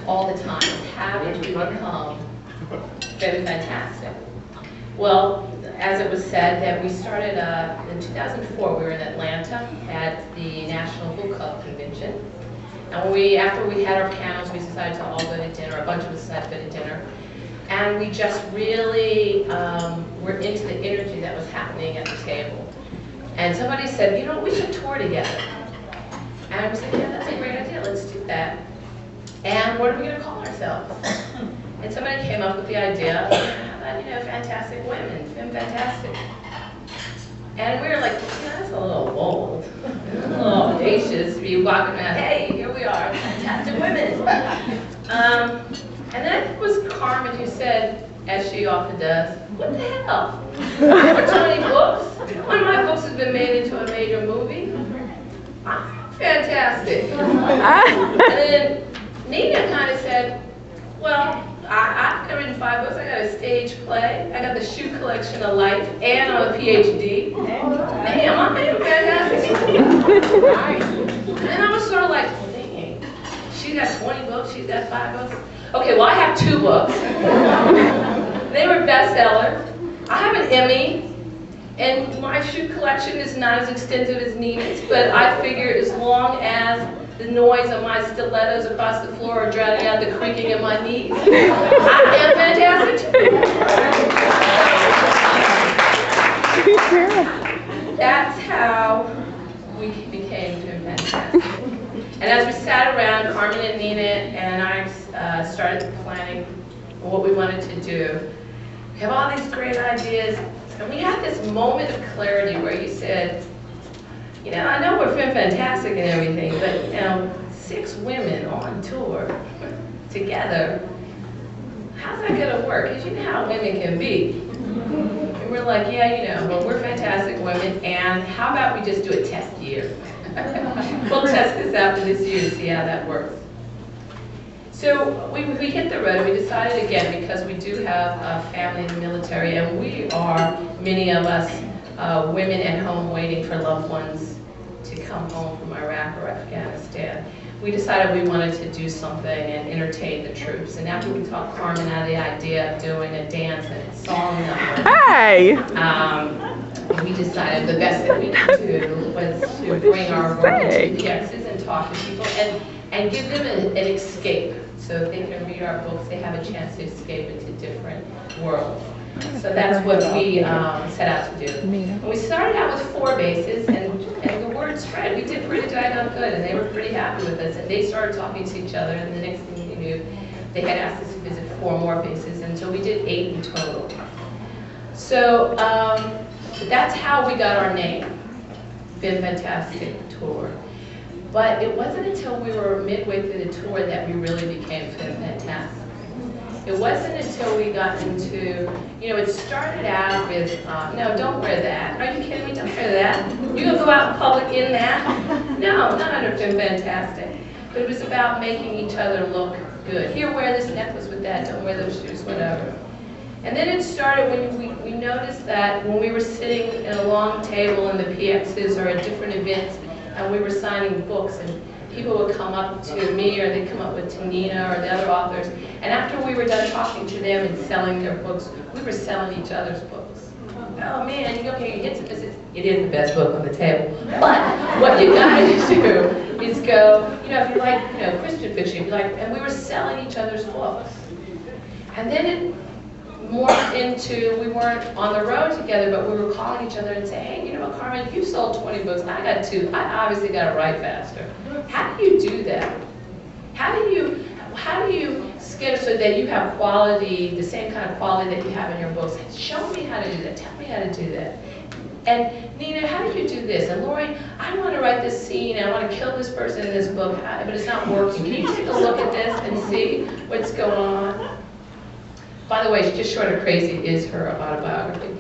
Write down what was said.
all the time is how did we become Femme Fantastik? Well, as it was said, that we started in 2004. We were in Atlanta at the National Book Club Convention. And after we had our panels, we decided to all go to dinner. A bunch of us decided to go to dinner. And we just really were into the energy that was happening at the table. And somebody said, you know, we should tour together. And I was like, yeah, that's a great idea, let's do that. And what are we going to call ourselves? And somebody came up with the idea, how about, you know, fantastic women, Femme Fantastik. And we were like, yeah, that's a little bold, a little audacious to be walking around, hey, here we are, fantastic women. And then it was Carmen who said, as she often does, what the hell? Over 20 books? One of my books has been made into a major movie. Fantastic. And then Nina kind of said, well, I've written 5 books. I got a stage play. I got the shoe collection of life, and I'm a PhD. Damn, I'm fantastic. And I was sort of like, dang, she got 20 books, she's got 5 books. Okay, well, I have 2 books. They were bestsellers. I have an Emmy, and my shoe collection is not as extensive as Nina's, but I figure as long as the noise of my stilettos across the floor are drowning out the creaking of my knees, I am fantastic. That's how we became Femme Fantastik. And as we sat around, Carmen and Nina and I started planning what we wanted to do. We have all these great ideas, and we had this moment of clarity where you said, you know, I know we're Femme Fantastik and everything, but you know, 6 women on tour together, how's that going to work? Because you know how women can be. And we're like, yeah, you know, well, we're fantastic women, and how about we just do a test year? We'll test this after this year to see how that works. So we hit the road. We decided again, because we do have a family in the military, and we are, many of us, women at home waiting for loved ones to come home from Iraq or Afghanistan. We decided we wanted to do something and entertain the troops. And after we talked Carmen out of the idea of doing a dance and song number, hey! We decided the best that we could do was to bring our world to PXs and talk to people and give them an escape. So if they can read our books, they have a chance to escape into different worlds. So that's what we set out to do. And we started out with 4 bases, and the word spread. We did pretty daggone good, and they were pretty happy with us. And they started talking to each other, and the next thing we knew, they had asked us to visit 4 more bases, and so we did 8 in total. So that's how we got our name, Femme Fantastik Tour. But it wasn't until we were midway through the tour that we really became Femme Fantastik. It wasn't until we got into, you know, it started out with, no, don't wear that. Are you kidding me? Don't wear that. You gonna go out in public in that? No, not under Femme Fantastik. But it was about making each other look good. Here, wear this necklace with that. Don't wear those shoes, whatever. And then it started when we noticed that when we were sitting at a long table in the PXs or at different events, and we were signing books, and people would come up to me, or they'd come up to Nina or the other authors, and after we were done talking to them and selling their books, we were selling each other's books. Oh man, okay, you hit this. It is the best book on the table. But what you guys do is go, you know, if you like, you know, Christian fiction, you like, and we were selling each other's books. And then it morphed into, we weren't on the road together, but we were calling each other and saying, hey, you know what, Carmen, you sold 20 books, I got 2. I obviously got to write faster. How do you do that? How do you schedule so that you have quality, the same kind of quality that you have in your books? Show me how to do that. Tell me how to do that. And Nina, how do you do this? And Lori, I want to write this scene, and I want to kill this person in this book, but it's not working. Can you take a look at this and see what's going on? By the way, Just Short of Crazy is her autobiography.